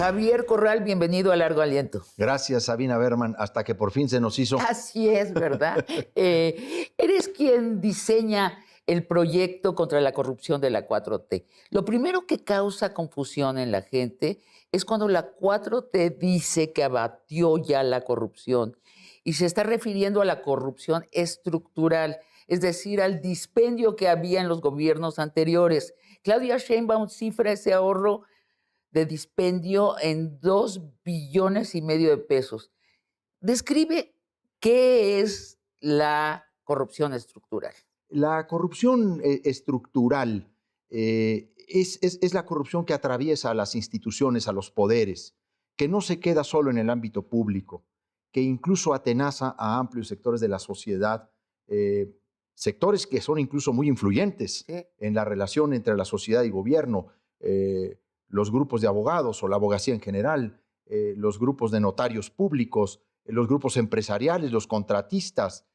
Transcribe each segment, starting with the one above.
Javier Corral, bienvenido a Largo Aliento. Gracias, Sabina Berman, hasta que por fin se nos hizo. Así es, ¿verdad? Eres quien diseña el proyecto contra la corrupción de la 4T. Lo primero que causa confusión en la gente es cuando la 4T dice que abatió ya la corrupción y se está refiriendo a la corrupción estructural, es decir, al dispendio que había en los gobiernos anteriores. Claudia Sheinbaum cifra ese ahorro de dispendio en 2,5 billones de pesos. Describe qué es la corrupción estructural. La corrupción estructural es la corrupción que atraviesa a las instituciones, a los poderes, que no se queda solo en el ámbito público, que incluso atenaza a amplios sectores de la sociedad, sectores que son incluso muy influyentes en la relación entre la sociedad y gobierno, los grupos de abogados o la abogacía en general, los grupos de notarios públicos, los grupos empresariales, los contratistas,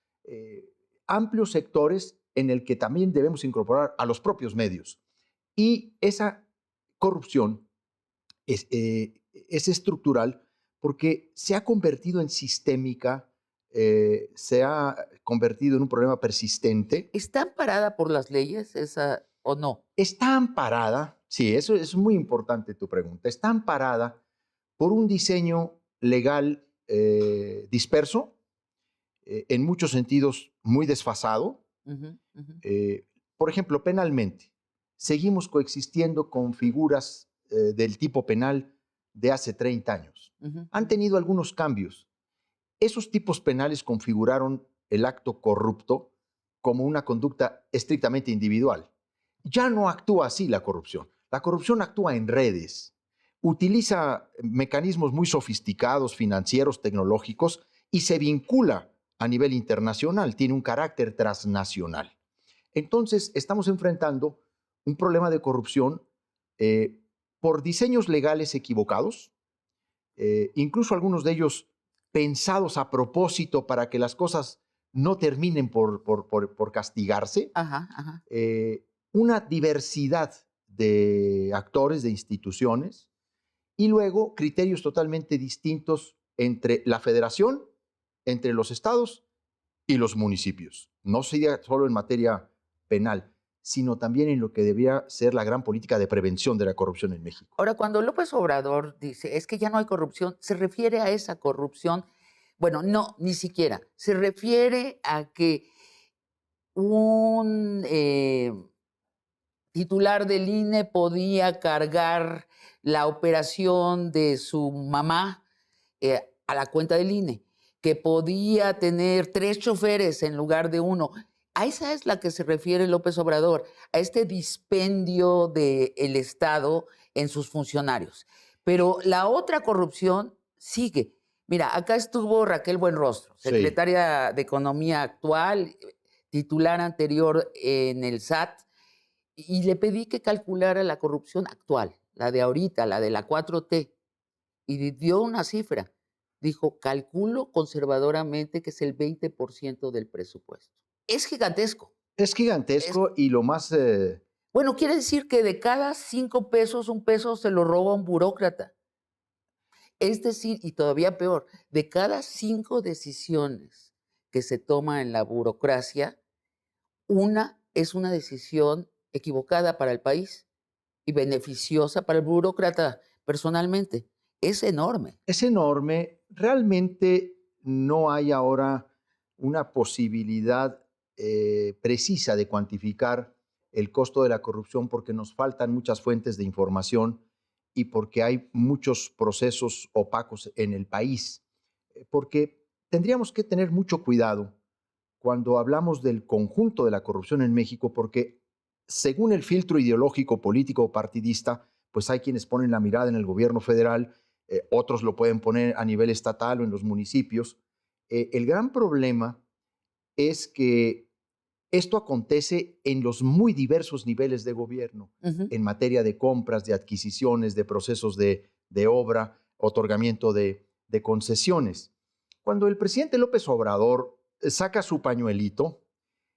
amplios sectores en el que también debemos incorporar a los propios medios. Y esa corrupción es estructural porque se ha convertido en sistémica, se ha convertido en un problema persistente. ¿Está amparada por las leyes esa o no? Está amparada, sí, eso es muy importante tu pregunta, está amparada por un diseño legal disperso, en muchos sentidos muy desfasado. Por ejemplo, penalmente, seguimos coexistiendo con figuras del tipo penal de hace 30 años. Han tenido algunos cambios. Esos tipos penales configuraron el acto corrupto como una conducta estrictamente individual. Ya no actúa así la corrupción. La corrupción actúa en redes, utiliza mecanismos muy sofisticados, financieros, tecnológicos, y se vincula a nivel internacional, tiene un carácter transnacional. Entonces, estamos enfrentando un problema de corrupción por diseños legales equivocados, incluso algunos de ellos pensados a propósito para que las cosas no terminen por castigarse. Una diversidad de actores, de instituciones, y luego criterios totalmente distintos entre la federación, entre los estados y los municipios. No sería solo en materia penal, sino también en lo que debería ser la gran política de prevención de la corrupción en México. Ahora, cuando López Obrador dice, es que ya no hay corrupción, se refiere a esa corrupción, bueno, no, ni siquiera, se refiere a que un titular del INE podía cargar la operación de su mamá a la cuenta del INE, que podía tener 3 choferes en lugar de 1. A esa es la que se refiere López Obrador, a este dispendio del Estado en sus funcionarios. Pero la otra corrupción sigue. Mira, acá estuvo Raquel Buenrostro, secretaria de Economía actual, titular anterior en el SAT, y le pedí que calculara la corrupción actual, la de ahorita, la de la 4T, y dio una cifra. Dijo, calculo conservadoramente que es el 20% del presupuesto. Es gigantesco. Es gigantesco y lo más... Bueno, quiere decir que de cada 5 pesos, 1 peso se lo roba un burócrata. Es decir, y todavía peor, de cada 5 decisiones que se toma en la burocracia, una es una decisión equivocada para el país y beneficiosa para el burócrata personalmente. Es enorme. Es enorme. Realmente no hay ahora una posibilidad precisa de cuantificar el costo de la corrupción porque nos faltan muchas fuentes de información y porque hay muchos procesos opacos en el país. Porque tendríamos que tener mucho cuidado cuando hablamos del conjunto de la corrupción en México, porque según el filtro ideológico, político o partidista, pues hay quienes ponen la mirada en el gobierno federal, otros lo pueden poner a nivel estatal o en los municipios. El gran problema es que esto acontece en los muy diversos niveles de gobierno, en materia de compras, de adquisiciones, de procesos de obra, otorgamiento de concesiones. Cuando el presidente López Obrador saca su pañuelito,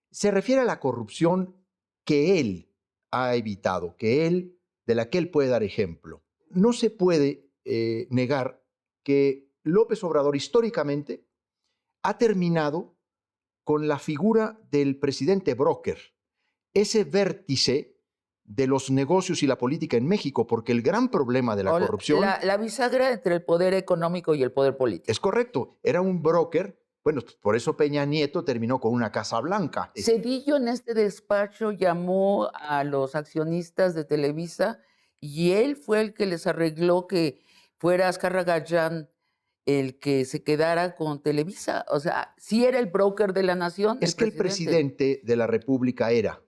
se refiere a la corrupción que él ha evitado, de la que él puede dar ejemplo. No se puede negar que López Obrador históricamente ha terminado con la figura del presidente broker, ese vértice de los negocios y la política en México, porque el gran problema de la O corrupción, la bisagra entre el poder económico y el poder político. es correcto, era un broker. Bueno, pues por eso Peña Nieto terminó con una Casa Blanca. Cedillo en este despacho llamó a los accionistas de Televisa y él fue el que les arregló que fuera Azcárraga Gallán el que se quedara con Televisa. O sea, sí era el broker de la nación, Es que el presidente de la República era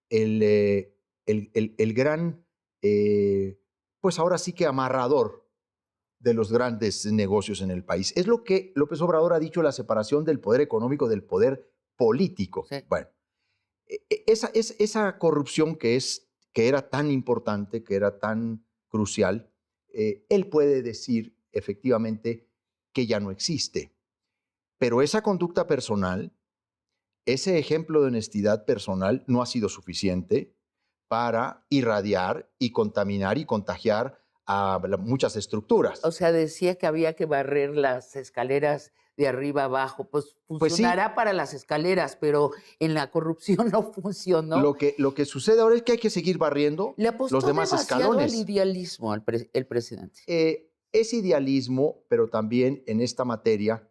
el gran, pues ahora sí que amarrador de los grandes negocios en el país. Es lo que López Obrador ha dicho, la separación del poder económico del poder político. Sí. Bueno, esa corrupción que era tan importante, que era tan crucial, él puede decir efectivamente que ya no existe. Pero esa conducta personal, ese ejemplo de honestidad personal no ha sido suficiente para irradiar y contaminar y contagiar a muchas estructuras. O sea, decía que había que barrer las escaleras de arriba abajo. Pues Pues sí, funcionará para las escaleras, pero en la corrupción no funcionó. lo que sucede ahora es que hay que seguir barriendo Le apostó los demás demasiado al escalones. idealismo el presidente. Es idealismo, pero también en esta materia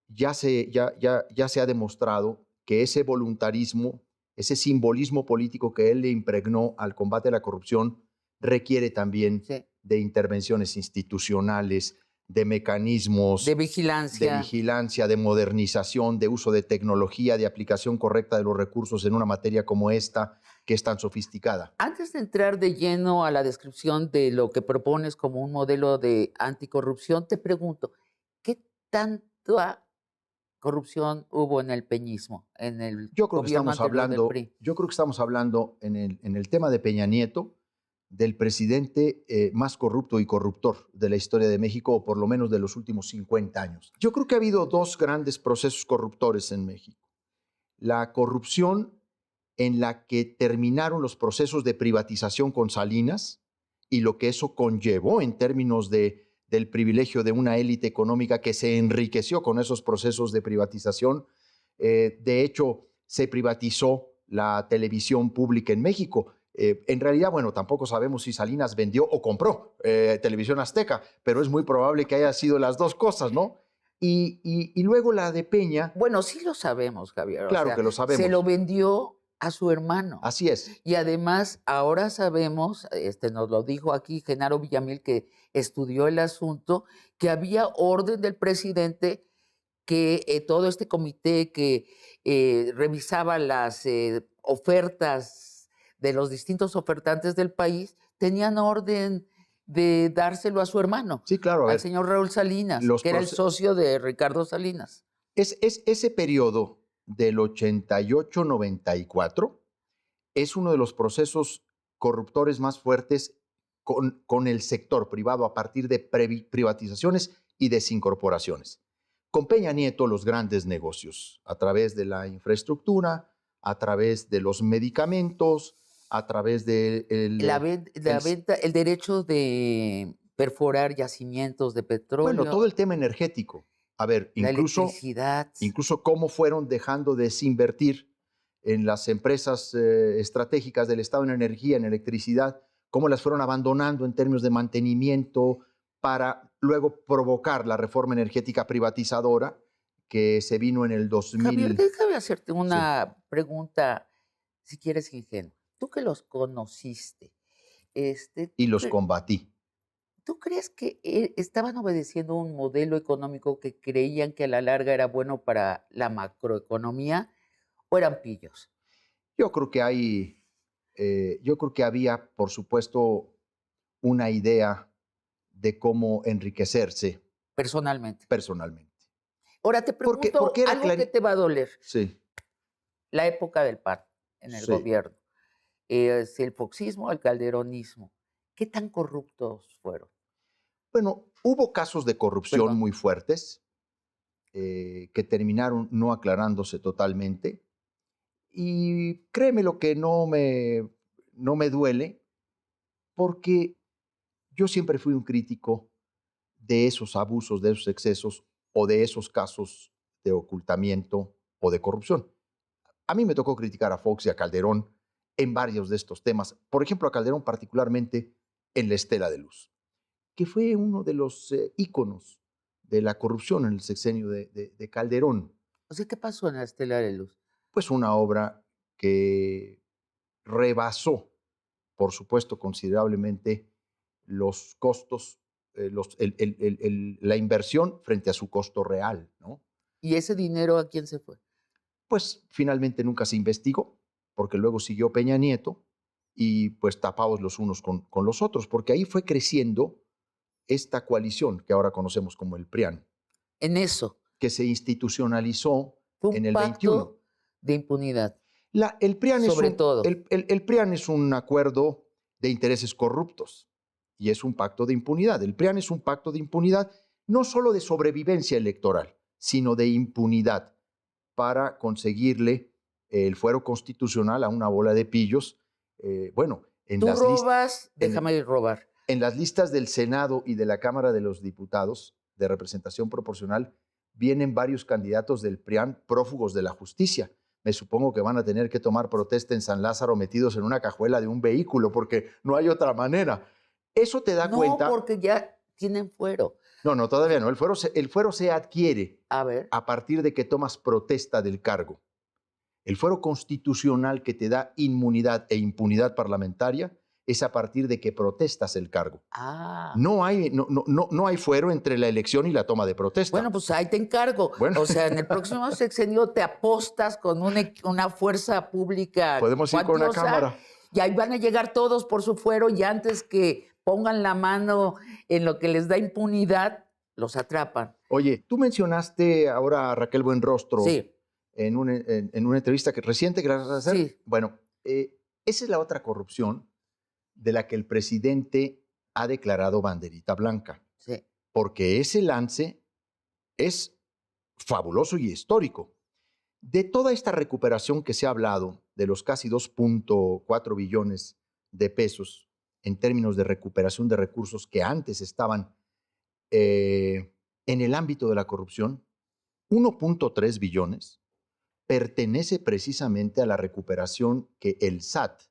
ya se ha demostrado que ese voluntarismo, ese simbolismo político que él le impregnó al combate a la corrupción requiere también Sí. de intervenciones institucionales, de mecanismos De vigilancia. de modernización, de uso de tecnología, de aplicación correcta de los recursos en una materia como esta, que es tan sofisticada. Antes de entrar de lleno a la descripción de lo que propones como un modelo de anticorrupción, te pregunto, ¿qué tanta corrupción hubo en el peñismo, en el Yo creo que gobierno estamos anterior del hablando, PRI? yo creo que estamos hablando en el tema de Peña Nieto, del presidente más corrupto y corruptor de la historia de México, o por lo menos de los últimos 50 años. Yo creo que ha habido dos grandes procesos corruptores en México. La corrupción en la que terminaron los procesos de privatización con Salinas y lo que eso conllevó en términos del privilegio de una élite económica que se enriqueció con esos procesos de privatización. De hecho, se privatizó la televisión pública en México. En realidad, bueno, tampoco sabemos si Salinas vendió o compró Televisión Azteca, pero es muy probable que haya sido las dos cosas, ¿no? Y luego la de Peña. Bueno, sí lo sabemos, Javier. Claro o sea, que lo sabemos. Se lo vendió a su hermano. Así es. Y además, ahora sabemos, nos lo dijo aquí Genaro Villamil, que estudió el asunto, que había orden del presidente que todo este comité que revisaba las ofertas de los distintos ofertantes del país, tenían orden de dárselo a su hermano, Sí, claro. al señor Raúl Salinas, que era el socio de Ricardo Salinas. Es ese periodo del 88-94 es uno de los procesos corruptores más fuertes con el sector privado a partir de privatizaciones y desincorporaciones. Con Peña Nieto, los grandes negocios, a través de la infraestructura, a través de los medicamentos, a través de la venta, el derecho de perforar yacimientos de petróleo. Bueno, todo el tema energético. A ver, la electricidad. Incluso cómo fueron dejando de desinvertir en las empresas estratégicas del Estado en energía, en electricidad, cómo las fueron abandonando en términos de mantenimiento para luego provocar la reforma energética privatizadora que se vino en el 2000. Javier, déjame hacerte una pregunta, si quieres, ingenua. Tú que los conociste. Y los combatí. ¿Tú crees que estaban obedeciendo un modelo económico que creían que a la larga era bueno para la macroeconomía o eran pillos? Yo creo que había, por supuesto, una idea de cómo enriquecerse personalmente. Ahora te pregunto porque algo que te va a doler. Sí. La época del PAN en el gobierno. Si el foxismo, el calderonismo. ¿Qué tan corruptos fueron? Bueno, hubo casos de corrupción muy fuertes que terminaron no aclarándose totalmente. Y créeme lo que no me duele, porque yo siempre fui un crítico de esos abusos, de esos excesos o de esos casos de ocultamiento o de corrupción. A mí me tocó criticar a Fox y a Calderón en varios de estos temas. Por ejemplo, a Calderón particularmente en la Estela de Luz, que fue uno de los íconos de la corrupción en el sexenio de Calderón. O sea, ¿qué pasó en la Estela de Luz? Pues una obra que rebasó, por supuesto, considerablemente los costos, la inversión frente a su costo real, ¿no? ¿Y ese dinero a quién se fue? Pues finalmente nunca se investigó, porque luego siguió Peña Nieto y pues tapados los unos con los otros, porque ahí fue creciendo esta coalición que ahora conocemos como el PRIAN, En eso. que se institucionalizó Fue en un el 21. pacto de impunidad, El PRIAN es sobre todo. el PRIAN es un acuerdo de intereses corruptos y es un pacto de impunidad. El PRIAN es un pacto de impunidad no solo de sobrevivencia electoral, sino de impunidad para conseguirle el fuero constitucional a una bola de pillos. Bueno, Tú robas, en, déjame robar. en las listas del Senado y de la Cámara de los Diputados de representación proporcional vienen varios candidatos del PRIAN prófugos de la justicia. Me supongo que van a tener que tomar protesta en San Lázaro metidos en una cajuela de un vehículo porque no hay otra manera. Eso te da cuenta. No, porque ya tienen fuero. No, todavía no. El fuero se adquiere A ver. a partir de que tomas protesta del cargo. El fuero constitucional que te da inmunidad e impunidad parlamentaria es a partir de que protestas el cargo. Ah. No hay fuero entre la elección y la toma de protesta. Bueno, pues ahí te encargo. Bueno. O sea, en el próximo sexenio te apostas con una fuerza pública Podemos ir con una cuantiosa, cámara. y ahí van a llegar todos por su fuero y antes que pongan la mano en lo que les da impunidad, los atrapan. Oye, tú mencionaste ahora a Raquel Buenrostro Sí. en una entrevista reciente que la vas a hacer. Sí. Bueno, esa es la otra corrupción de la que el presidente ha declarado banderita blanca. Sí. Porque ese lance es fabuloso y histórico. De toda esta recuperación que se ha hablado, de los casi 2.4 billones de pesos en términos de recuperación de recursos que antes estaban en el ámbito de la corrupción, 1.3 billones pertenece precisamente a la recuperación que el SAT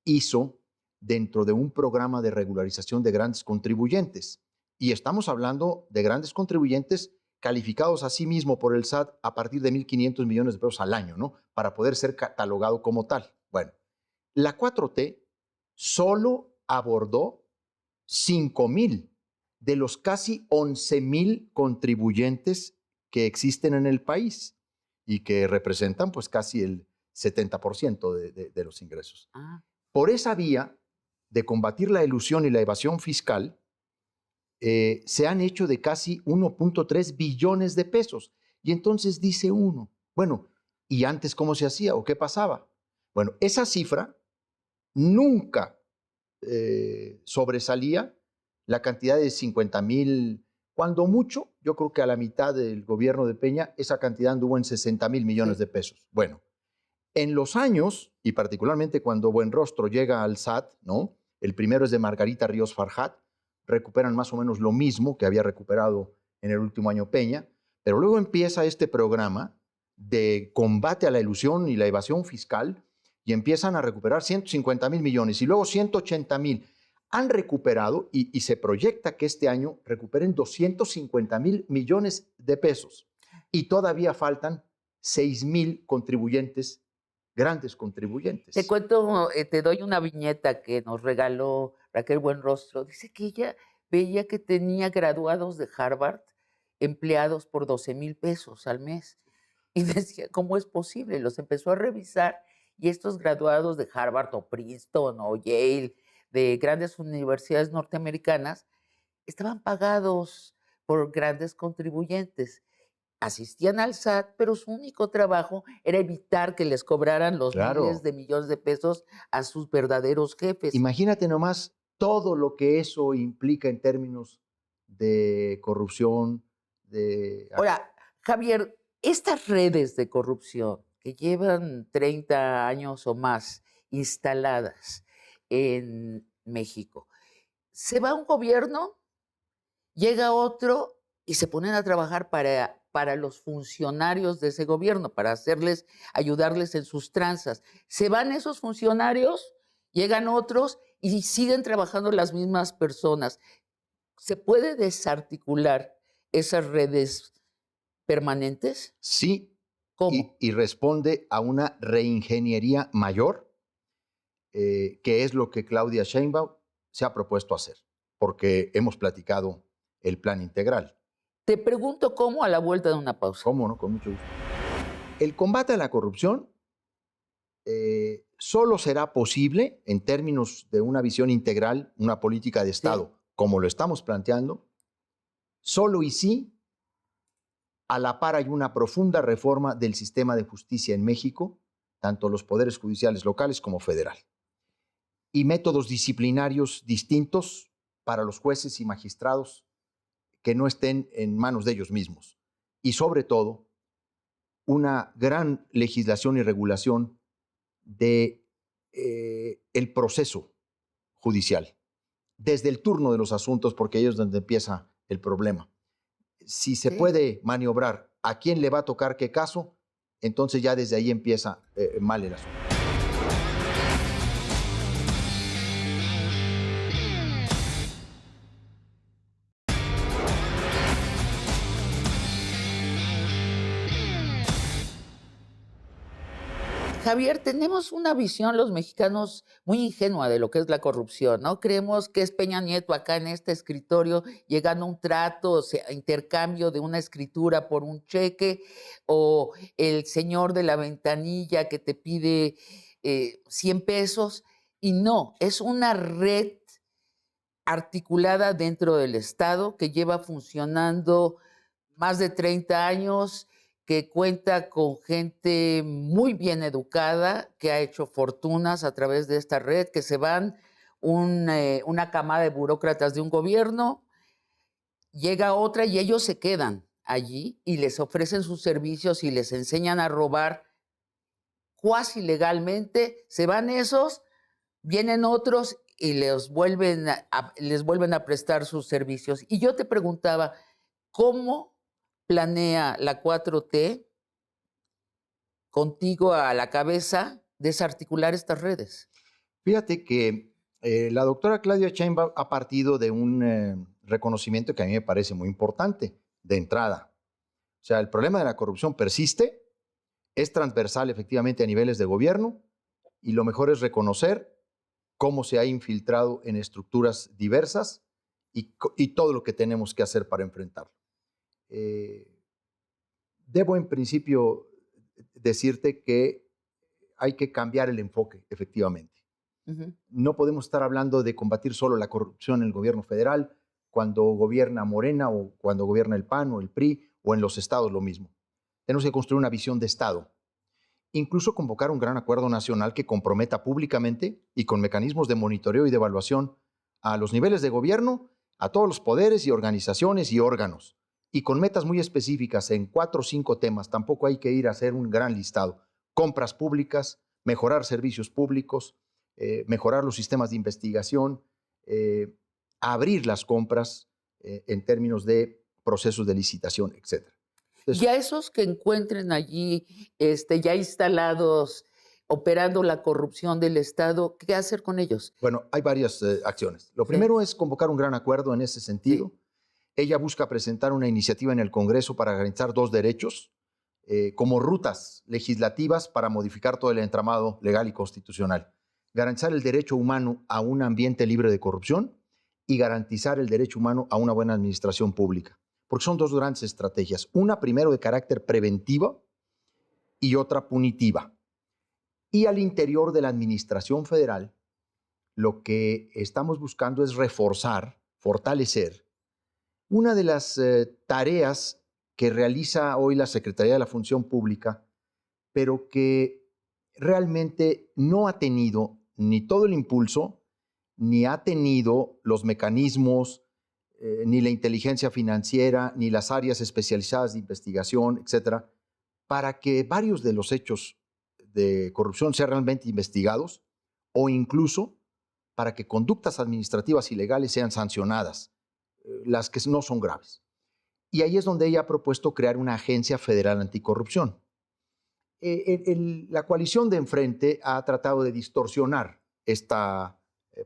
hizo dentro de un programa de regularización de grandes contribuyentes. Y estamos hablando de grandes contribuyentes calificados a sí mismo por el SAT a partir de 1.500 millones de pesos al año, ¿no? Para poder ser catalogado como tal. Bueno, la 4T solo abordó 5,000 de los casi 11,000 contribuyentes que existen en el país y que representan pues casi el 70% de los ingresos. Ah. Por esa vía de combatir la elusión y la evasión fiscal, se han hecho de casi 1.3 billones de pesos. Y entonces dice uno, bueno, ¿y antes cómo se hacía o qué pasaba? Bueno, esa cifra nunca sobresalía la cantidad de 50,000, cuando mucho, yo creo que a la mitad del gobierno de Peña, esa cantidad anduvo en 60,000 millones de pesos. Bueno, en los años, y particularmente cuando Buenrostro llega al SAT, ¿no? El primero es de Margarita Ríos Farjat, recuperan más o menos lo mismo que había recuperado en el último año Peña, pero luego empieza este programa de combate a la elusión y la evasión fiscal y empiezan a recuperar 150,000 millones y luego 180,000. Han recuperado y se proyecta que este año recuperen 250,000 millones de pesos y todavía faltan 6,000 contribuyentes, grandes contribuyentes. Te cuento, te doy una viñeta que nos regaló Raquel Buenrostro. Dice que ella veía que tenía graduados de Harvard empleados por 12,000 pesos al mes. Y decía, ¿cómo es posible? Los empezó a revisar y estos graduados de Harvard o Princeton o Yale, de grandes universidades norteamericanas, estaban pagados por grandes contribuyentes. Asistían al SAT, pero su único trabajo era evitar que les cobraran los miles de millones de pesos a sus verdaderos jefes. Imagínate nomás todo lo que eso implica en términos de corrupción. Ahora, Javier, estas redes de corrupción que llevan 30 años o más instaladas en México, Se va un gobierno, llega otro y se ponen a trabajar para los funcionarios de ese gobierno, para ayudarles en sus tranzas. Se van esos funcionarios, llegan otros y siguen trabajando las mismas personas. ¿Se puede desarticular esas redes permanentes? Sí, ¿Cómo? y responde a una reingeniería mayor, que es lo que Claudia Sheinbaum se ha propuesto hacer, porque hemos platicado el plan integral. Te pregunto cómo a la vuelta de una pausa. ¿Cómo no? Con mucho gusto. El combate a la corrupción solo será posible en términos de una visión integral, una política de Estado, Sí. como lo estamos planteando, solo y sí a la par hay una profunda reforma del sistema de justicia en México, tanto los poderes judiciales locales como federal, y métodos disciplinarios distintos para los jueces y magistrados que no estén en manos de ellos mismos. Y sobre todo, una gran legislación y regulación de el proceso judicial, desde el turno de los asuntos, porque ahí es donde empieza el problema. Si se Sí. puede maniobrar a quién le va a tocar qué caso, entonces ya desde ahí empieza mal el asunto. Javier, tenemos una visión los mexicanos muy ingenua de lo que es la corrupción, ¿no? Creemos que es Peña Nieto acá en este escritorio llegando a un trato, o sea, intercambio de una escritura por un cheque, o el señor de la ventanilla que te pide 100 pesos, y no, es una red articulada dentro del Estado que lleva funcionando más de 30 años, que cuenta con gente muy bien educada, que ha hecho fortunas a través de esta red, que se van una camada de burócratas de un gobierno, llega otra y ellos se quedan allí y les ofrecen sus servicios y les enseñan a robar cuasi legalmente, se van esos, vienen otros y les vuelven a prestar sus servicios. Y yo te preguntaba, ¿cómo planea la 4T, contigo a la cabeza, desarticular estas redes? Fíjate que la doctora Claudia Sheinbaum ha partido de un reconocimiento que a mí me parece muy importante de entrada. O sea, el problema de la corrupción persiste, es transversal efectivamente a niveles de gobierno y lo mejor es reconocer cómo se ha infiltrado en estructuras diversas y todo lo que tenemos que hacer para enfrentarlo. Debo en principio decirte que hay que cambiar el enfoque, efectivamente. Ujú. No podemos estar hablando de combatir solo la corrupción en el gobierno federal cuando gobierna Morena o cuando gobierna el PAN o el PRI o en los estados lo mismo. Tenemos que construir una visión de Estado. Incluso convocar un gran acuerdo nacional que comprometa públicamente y con mecanismos de monitoreo y de evaluación a los niveles de gobierno, a todos los poderes y organizaciones y órganos, y con metas muy específicas en 4 o 5 temas. Tampoco hay que ir a hacer un gran listado. Compras públicas, mejorar servicios públicos, mejorar los sistemas de investigación, abrir las compras en términos de procesos de licitación, etc. Y a esos que encuentren allí ya instalados, operando la corrupción del Estado, ¿qué hacer con ellos? Bueno, hay varias acciones. Lo Sí, primero es convocar un gran acuerdo en ese sentido. sí. Ella busca presentar una iniciativa en el Congreso para garantizar 2 derechos como rutas legislativas para modificar todo el entramado legal y constitucional. Garantizar el derecho humano a un ambiente libre de corrupción y garantizar el derecho humano a una buena administración pública. Porque son 2 grandes estrategias. Una primero de carácter preventivo y otra punitiva. Y al interior de la administración federal, lo que estamos buscando es reforzar, fortalecer una de las tareas que realiza hoy la Secretaría de la Función Pública, pero que realmente no ha tenido ni todo el impulso, ni ha tenido los mecanismos, ni la inteligencia financiera, ni las áreas especializadas de investigación, etcétera, para que varios de los hechos de corrupción sean realmente investigados o incluso para que conductas administrativas ilegales sean sancionadas, las que no son graves. Y ahí es donde ella ha propuesto crear una agencia federal anticorrupción. La coalición de enfrente ha tratado de distorsionar esta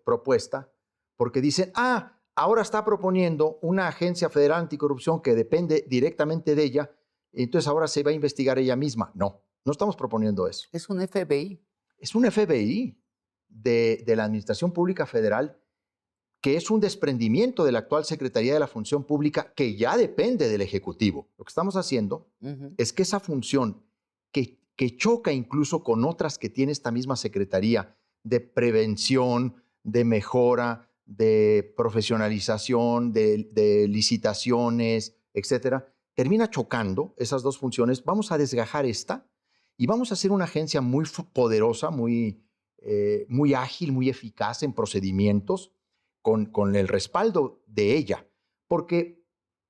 propuesta porque dicen, ahora está proponiendo una agencia federal anticorrupción que depende directamente de ella, entonces ahora se va a investigar ella misma. No, no estamos proponiendo eso. Es un FBI. Es un FBI de la Administración Pública Federal que es un desprendimiento de la actual Secretaría de la Función Pública que ya depende del Ejecutivo. Lo que estamos haciendo es que esa función que choca incluso con otras que tiene esta misma Secretaría de prevención, de mejora, de profesionalización, de licitaciones, etcétera, termina chocando esas dos funciones. Vamos a desgajar esta y vamos a hacer una agencia muy poderosa, muy ágil, muy eficaz en procedimientos, con el respaldo de ella, porque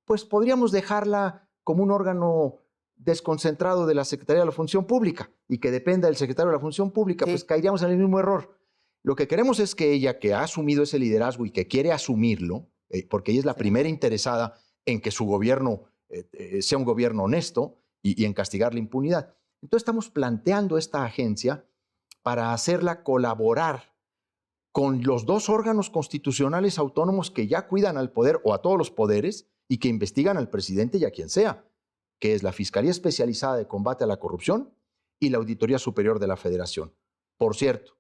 pues podríamos dejarla como un órgano desconcentrado de la Secretaría de la Función Pública y que dependa del secretario de la Función Pública, pues caeríamos en el mismo error. Lo que queremos es que ella, que ha asumido ese liderazgo y que quiere asumirlo, porque ella es la primera interesada en que su gobierno sea un gobierno honesto y en castigar la impunidad. Entonces estamos planteando esta agencia para hacerla colaborar con los dos órganos constitucionales autónomos que ya cuidan al poder o a todos los poderes y que investigan al presidente y a quien sea, que es la Fiscalía Especializada de Combate a la Corrupción y la Auditoría Superior de la Federación. Por cierto,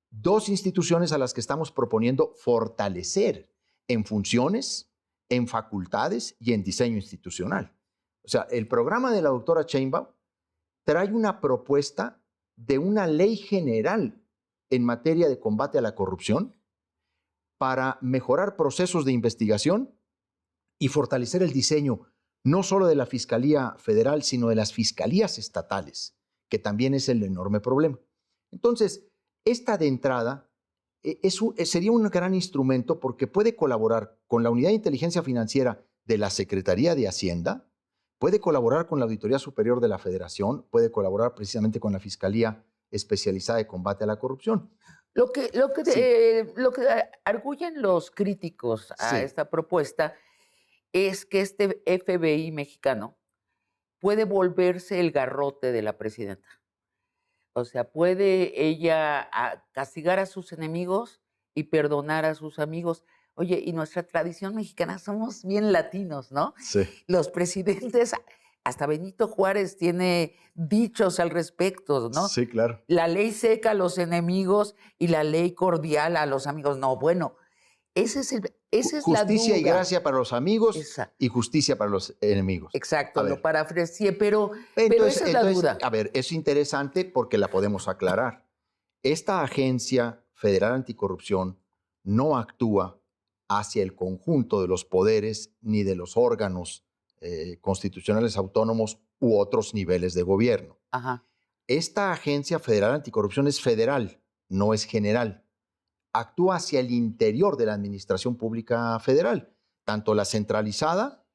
dos instituciones a las que estamos proponiendo fortalecer en funciones, en facultades y en diseño institucional. O sea, el programa de la doctora Sheinbaum trae una propuesta de una ley general en materia de combate a la corrupción para mejorar procesos de investigación y fortalecer el diseño no solo de la Fiscalía Federal, sino de las fiscalías estatales, que también es el enorme problema. Entonces, esta de entrada sería un gran instrumento porque puede colaborar con la Unidad de Inteligencia Financiera de la Secretaría de Hacienda, puede colaborar con la Auditoría Superior de la Federación, puede colaborar precisamente con la Fiscalía Especializada de Combate a la Corrupción. Lo que arguyen los críticos a esta propuesta es que este FBI mexicano puede volverse el garrote de la presidenta. O sea, puede ella castigar a sus enemigos y perdonar a sus amigos. Oye, y nuestra tradición mexicana somos bien latinos, ¿no? Sí. Los presidentes, hasta Benito Juárez tiene dichos al respecto, ¿no? Sí, claro. La ley seca a los enemigos y la ley cordial a los amigos. No, bueno, esa es justicia la duda. Y gracia para los amigos. Exacto. Y justicia para los enemigos. Exacto, lo parafraseé, pero entonces, esa es la duda. A ver, es interesante porque la podemos aclarar. Esta Agencia Federal Anticorrupción no actúa hacia el conjunto de los poderes ni de los órganos constitucionales autónomos u otros niveles de gobierno. Ajá. Esta Agencia Federal Anticorrupción es federal, no es general. Actúa hacia el interior de la Administración Pública Federal, tanto la centralizada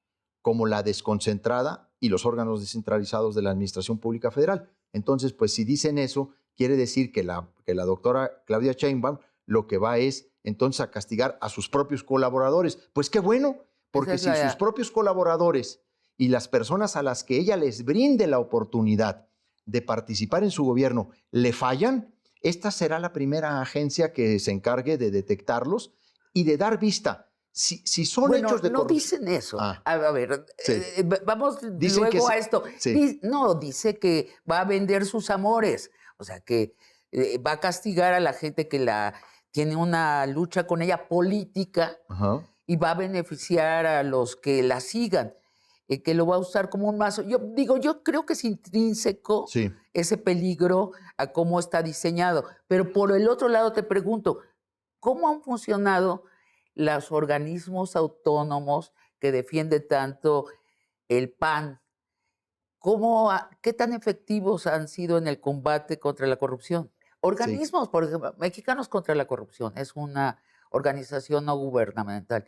como la desconcentrada y los órganos descentralizados de la Administración Pública Federal. Entonces, pues si dicen eso, quiere decir que la doctora Claudia Sheinbaum lo que va es entonces a castigar a sus propios colaboradores. Pues qué bueno, porque si sus propios colaboradores y las personas a las que ella les brinde la oportunidad de participar en su gobierno le fallan, esta será la primera agencia que se encargue de detectarlos y de dar vista. Si son hechos de corrupción. No dicen eso. A ver, vamos dicen luego a esto. Sí. No, dice que va a vender sus amores. O sea, que va a castigar a la gente que tiene una lucha con ella política. Ajá. Y va a beneficiar a los que la sigan. Que lo va a usar como un mazo. Yo creo que es intrínseco ese peligro a cómo está diseñado. Pero por el otro lado te pregunto, ¿cómo han funcionado los organismos autónomos que defiende tanto el PAN? ¿Qué tan efectivos han sido en el combate contra la corrupción? Organismos, por ejemplo, Mexicanos contra la Corrupción, es una organización no gubernamental.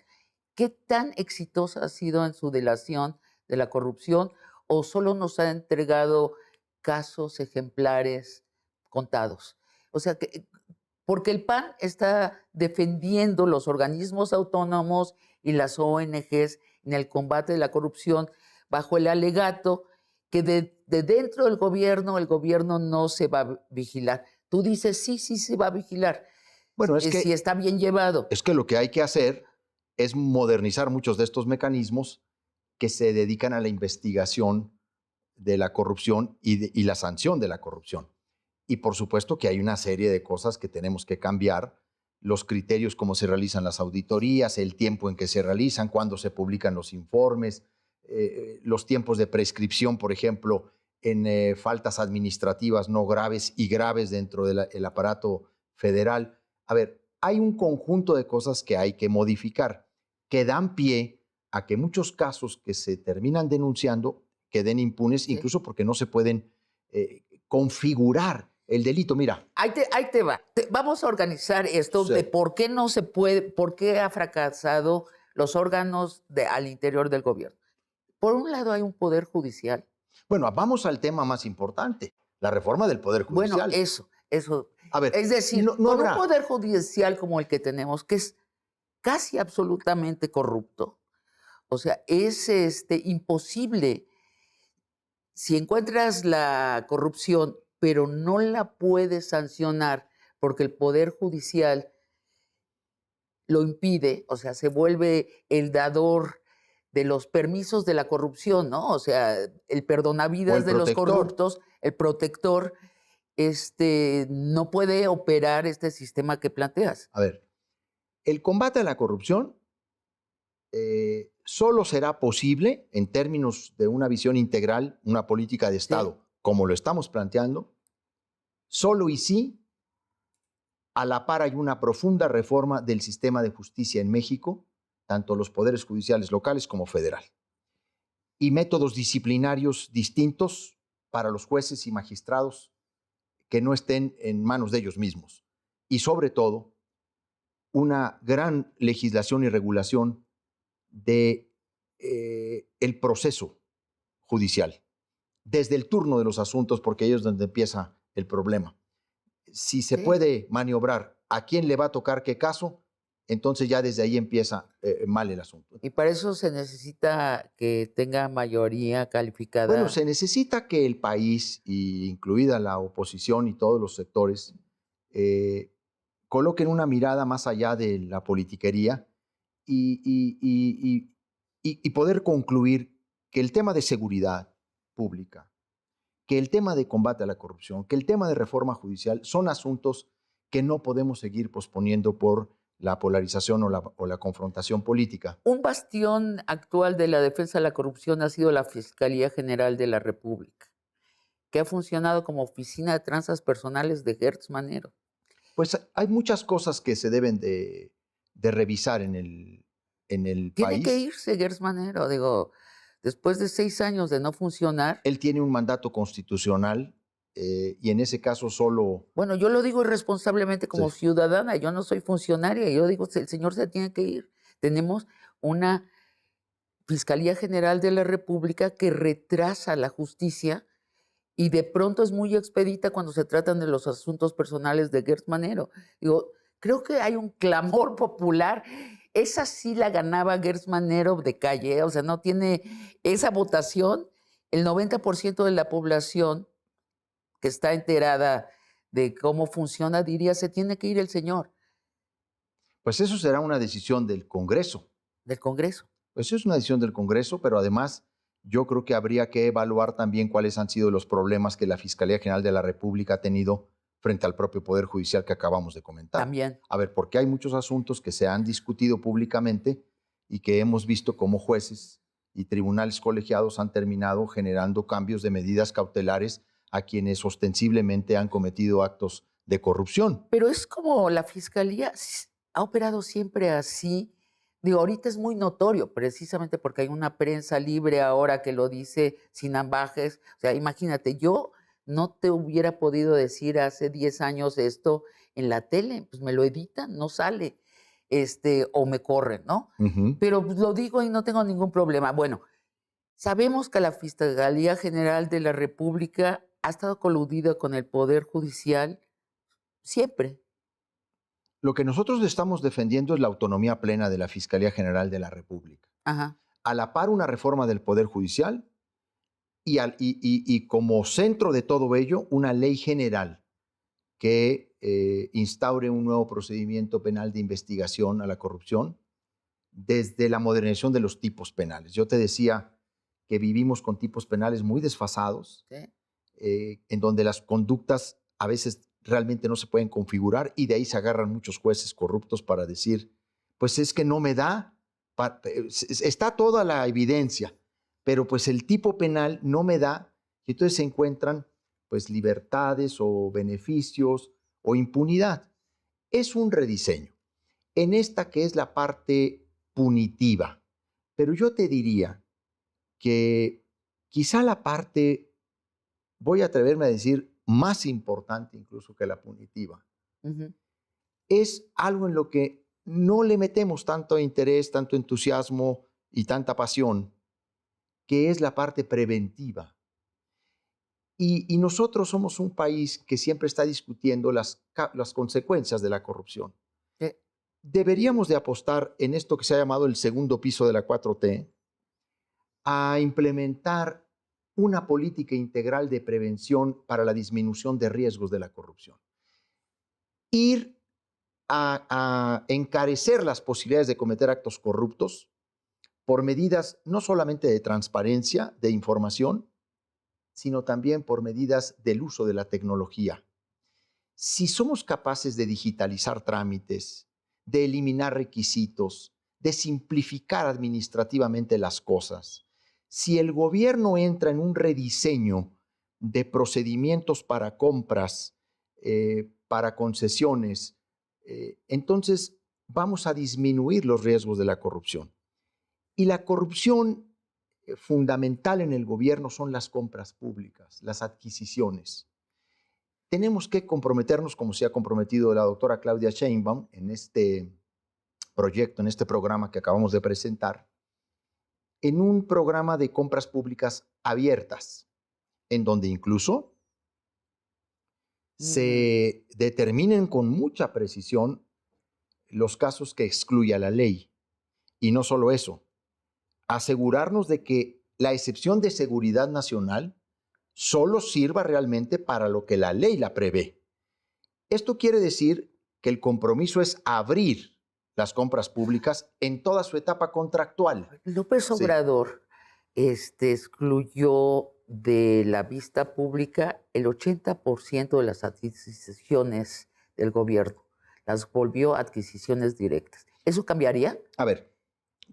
¿Qué tan exitosa ha sido en su delación de la corrupción o solo nos ha entregado casos ejemplares contados? O sea, porque el PAN está defendiendo los organismos autónomos y las ONGs en el combate de la corrupción bajo el alegato que de dentro del gobierno el gobierno no se va a vigilar. Tú dices, sí, sí se va a vigilar, Bueno, si está bien llevado. es que lo que hay que hacer es modernizar muchos de estos mecanismos que se dedican a la investigación de la corrupción y la sanción de la corrupción. Y por supuesto que hay una serie de cosas que tenemos que cambiar, los criterios, cómo se realizan las auditorías, el tiempo en que se realizan, cuándo se publican los informes, los tiempos de prescripción, por ejemplo, en faltas administrativas no graves y graves dentro del aparato federal. A ver, hay un conjunto de cosas que hay que modificar, que dan pie a que muchos casos que se terminan denunciando queden impunes, Sí. incluso porque no se pueden configurar el delito. Mira. Ahí te va. Vamos a organizar esto Sí. de por qué no se puede, por qué ha fracasado los órganos al interior del gobierno. Por un lado hay un poder judicial. Bueno, vamos al tema más importante, la reforma del Poder Bueno, Judicial. eso. A ver, Es decir, no con habrá. un poder judicial como el que tenemos, que es casi absolutamente corrupto, o sea, es imposible. Si encuentras la corrupción, pero no la puedes sancionar porque el Poder Judicial lo impide, o sea, se vuelve el dador de los permisos de la corrupción, ¿no? O sea, el O el perdonavidas de los protector. corruptos, el protector, no puede operar este sistema que planteas. A ver, el combate a la corrupción solo será posible en términos de una visión integral, una política de Estado, Sí. como lo estamos planteando, solo y sí a la par hay una profunda reforma del sistema de justicia en México, tanto los poderes judiciales locales como federal, y métodos disciplinarios distintos para los jueces y magistrados que no estén en manos de ellos mismos. Y sobre todo, una gran legislación y regulación de el proceso judicial, desde el turno de los asuntos, porque ahí es donde empieza el problema. Si se Sí. puede maniobrar a quién le va a tocar qué caso, entonces ya desde ahí empieza mal el asunto. Y para eso se necesita que tenga mayoría calificada. Bueno, se necesita que el país, incluida la oposición y todos los sectores, coloquen una mirada más allá de la politiquería y poder concluir que el tema de seguridad pública, que el tema de combate a la corrupción, que el tema de reforma judicial son asuntos que no podemos seguir posponiendo por la polarización o la confrontación política. Un bastión actual de la defensa de la corrupción ha sido la Fiscalía General de la República, que ha funcionado como oficina de tranzas personales de Gertz Manero. Pues hay muchas cosas que se deben de revisar en el Tiene país. que irse Gertz Manero, digo, después de 6 años de no funcionar. Él tiene un mandato constitucional y en ese caso solo... Bueno, yo lo digo irresponsablemente como Sí. ciudadana, yo no soy funcionaria, yo digo, el señor se tiene que ir. Tenemos una Fiscalía General de la República que retrasa la justicia y de pronto es muy expedita cuando se tratan de los asuntos personales de Gertz Manero. Digo, creo que hay un clamor popular. Esa sí la ganaba Gertz Manero de calle, o sea, no tiene esa votación. El 90% de la población que está enterada de cómo funciona diría, se tiene que ir el señor Pues eso será una decisión del Congreso. del Congreso. Pues eso es una decisión del Congreso, pero además yo creo que habría que evaluar también cuáles han sido los problemas que la Fiscalía General de la República ha tenido frente al propio Poder Judicial que acabamos de comentar. También. A ver, porque hay muchos asuntos que se han discutido públicamente y que hemos visto cómo jueces y tribunales colegiados han terminado generando cambios de medidas cautelares a quienes ostensiblemente han cometido actos de corrupción. Pero es como la Fiscalía ha operado siempre así. Digo, ahorita es muy notorio, precisamente porque hay una prensa libre ahora que lo dice sin ambajes. O sea, imagínate, yo no te hubiera podido decir hace 10 años esto en la tele, pues me lo editan, no sale, o me corren, ¿no? Uh-huh. Pero pues, lo digo y no tengo ningún problema. Bueno, sabemos que la Fiscalía General de la República ha estado coludida con el Poder Judicial siempre. Lo que nosotros estamos defendiendo es la autonomía plena de la Fiscalía General de la República. Ajá. A la par, una reforma del Poder Judicial y como centro de todo ello, una ley general que instaure un nuevo procedimiento penal de investigación a la corrupción desde la modernización de los tipos penales. Yo te decía que vivimos con tipos penales muy desfasados, Sí. en donde las conductas a veces realmente no se pueden configurar y de ahí se agarran muchos jueces corruptos para decir, pues es que no me da, está toda la evidencia, pero pues el tipo penal no me da, y entonces se encuentran pues libertades o beneficios o impunidad. Es un rediseño en esta que es la parte punitiva, pero yo te diría que quizá la parte, voy a atreverme a decir, más importante incluso que la punitiva, Ujú. es algo en lo que no le metemos tanto interés, tanto entusiasmo y tanta pasión, que es la parte preventiva. Y nosotros somos un país que siempre está discutiendo las consecuencias de la corrupción. Sí. Deberíamos de apostar en esto que se ha llamado el segundo piso de la 4T, a implementar una política integral de prevención para la disminución de riesgos de la corrupción. Ir a encarecer las posibilidades de cometer actos corruptos por medidas no solamente de transparencia, de información, sino también por medidas del uso de la tecnología. Si somos capaces de digitalizar trámites, de eliminar requisitos, de simplificar administrativamente las cosas, si el gobierno entra en un rediseño de procedimientos para compras, para concesiones, entonces vamos a disminuir los riesgos de la corrupción. Y la corrupción fundamental en el gobierno son las compras públicas, las adquisiciones. Tenemos que comprometernos, como se ha comprometido la doctora Claudia Sheinbaum en este proyecto, en este programa que acabamos de presentar, en un programa de compras públicas abiertas, en donde incluso se determinen con mucha precisión los casos que excluya la ley. Y no solo eso, asegurarnos de que la excepción de seguridad nacional solo sirva realmente para lo que la ley la prevé. Esto quiere decir que el compromiso es abrir las compras públicas en toda su etapa contractual. López Sí. Obrador excluyó de la vista pública el 80% de las adquisiciones del gobierno. Las volvió adquisiciones directas. ¿Eso cambiaría? A ver,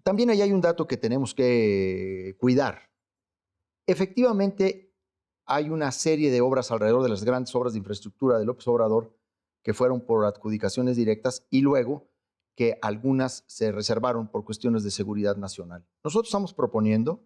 también ahí hay un dato que tenemos que cuidar. Efectivamente, hay una serie de obras alrededor de las grandes obras de infraestructura de López Obrador que fueron por adjudicaciones directas y luego que algunas se reservaron por cuestiones de seguridad nacional. Nosotros estamos proponiendo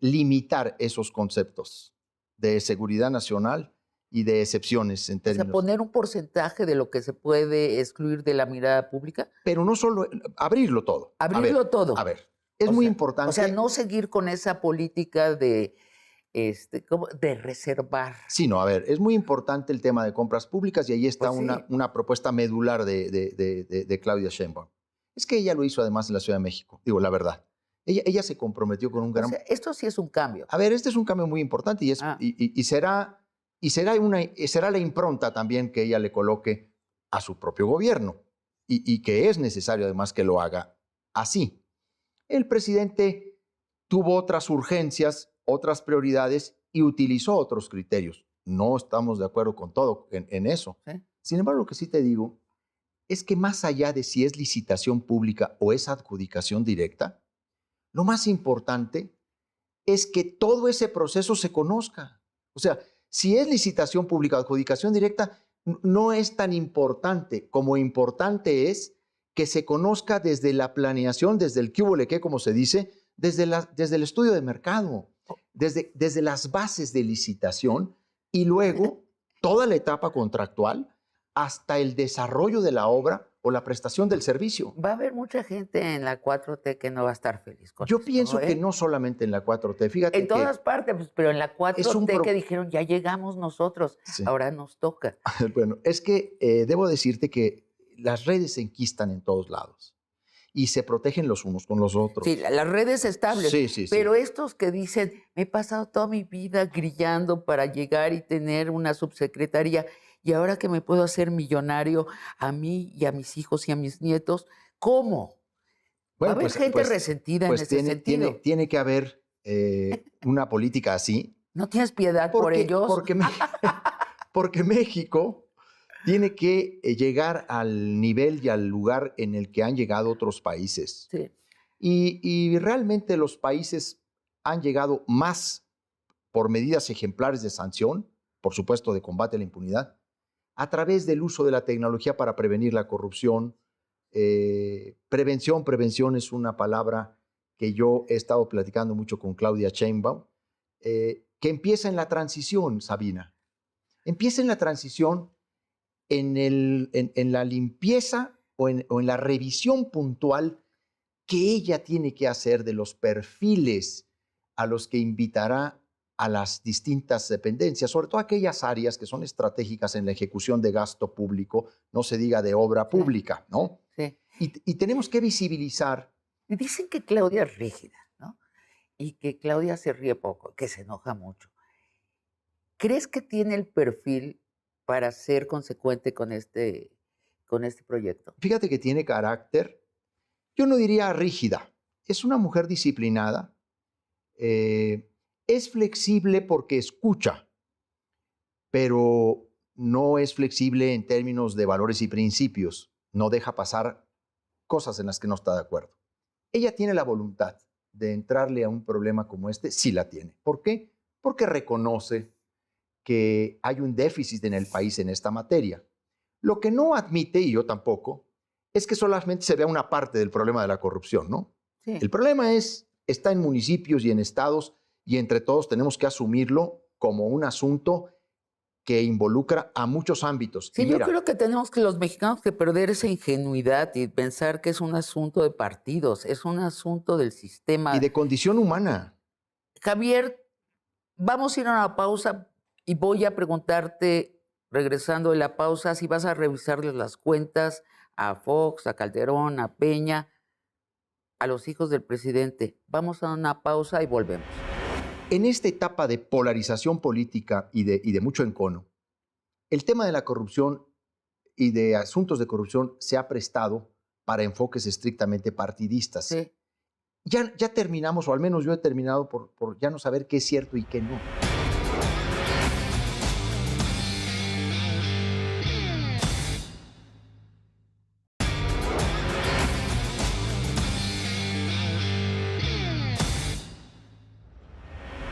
limitar esos conceptos de seguridad nacional y de excepciones en O sea, términos. poner un porcentaje de lo que se puede excluir de la mirada pública. Pero no solo, abrirlo todo. Abrirlo todo. A ver, es muy importante. O sea, no seguir con esa política de, ¿cómo? De reservar. Sí, no, a ver, es muy importante el tema de compras públicas y ahí está Pues sí. una propuesta medular de Claudia Sheinbaum. Es que ella lo hizo además en la Ciudad de México, digo la verdad. Ella se comprometió con un O gran... sea, esto sí es un cambio. A ver, este es un cambio muy importante y será la impronta también que ella le coloque a su propio gobierno y que es necesario además que lo haga así. El presidente tuvo otras urgencias, otras prioridades y utilizó otros criterios. No estamos de acuerdo con todo en eso. ¿Sí? Sin embargo, lo que sí te digo es que más allá de si es licitación pública o es adjudicación directa, lo más importante es que todo ese proceso se conozca. O sea, si es licitación pública o adjudicación directa, no es tan importante como importante es que se conozca desde la planeación, desde el qué hubo le qué, como se dice, desde el estudio de mercado, desde las bases de licitación y luego toda la etapa contractual hasta el desarrollo de la obra o la prestación del servicio. Va a haber mucha gente en la 4T que no va a estar feliz con Yo esto, pienso que no solamente en la 4T, fíjate en todas partes, pues, pero en la 4T que dijeron, ya llegamos nosotros, Sí. ahora nos toca. Bueno, es que debo decirte que las redes se enquistan en todos lados y se protegen los unos con los otros. Sí, las redes estables. Sí, sí, sí. Pero estos que dicen, me he pasado toda mi vida grillando para llegar y tener una subsecretaría, y ahora que me puedo hacer millonario a mí y a mis hijos y a mis nietos, ¿cómo? Va a Bueno, haber gente resentida en ese sentido. tiene que haber una política así. ¿No tienes piedad por ellos? Porque México tiene que llegar al nivel y al lugar en el que han llegado otros países. Sí. Y realmente los países han llegado más por medidas ejemplares de sanción, por supuesto de combate a la impunidad, a través del uso de la tecnología para prevenir la corrupción. Prevención es una palabra que yo he estado platicando mucho con Claudia Sheinbaum, que empieza en la transición, Sabina. Empieza en la transición, en la limpieza o en la revisión puntual que ella tiene que hacer de los perfiles a los que invitará a las distintas dependencias, sobre todo aquellas áreas que son estratégicas en la ejecución de gasto público, no se diga de obra pública, ¿no? Sí. Y tenemos que visibilizar. Y dicen que Claudia es rígida, ¿no? Y que Claudia se ríe poco, que se enoja mucho. ¿Crees que tiene el perfil para ser consecuente con este proyecto? Fíjate que tiene carácter, yo no diría rígida, es una mujer disciplinada, es flexible porque escucha, pero no es flexible en términos de valores y principios, no deja pasar cosas en las que no está de acuerdo. Ella tiene la voluntad de entrarle a un problema como este, sí la tiene. ¿Por qué? Porque reconoce que hay un déficit en el país en esta materia. Lo que no admite, y yo tampoco, es que solamente se vea una parte del problema de la corrupción, ¿no? Sí. El problema está en municipios y en estados, y entre todos tenemos que asumirlo como un asunto que involucra a muchos ámbitos. Sí, yo creo que tenemos los mexicanos que perder esa ingenuidad y pensar que es un asunto de partidos, es un asunto del sistema. Y de condición humana. Javier, vamos a ir a una pausa y voy a preguntarte, regresando de la pausa, si vas a revisarles las cuentas a Fox, a Calderón, a Peña, a los hijos del presidente. Vamos a una pausa y volvemos. En esta etapa de polarización política y de mucho encono, el tema de la corrupción y de asuntos de corrupción se ha prestado para enfoques estrictamente partidistas. Sí. Ya terminamos, o al menos yo he terminado por ya no saber qué es cierto y qué no.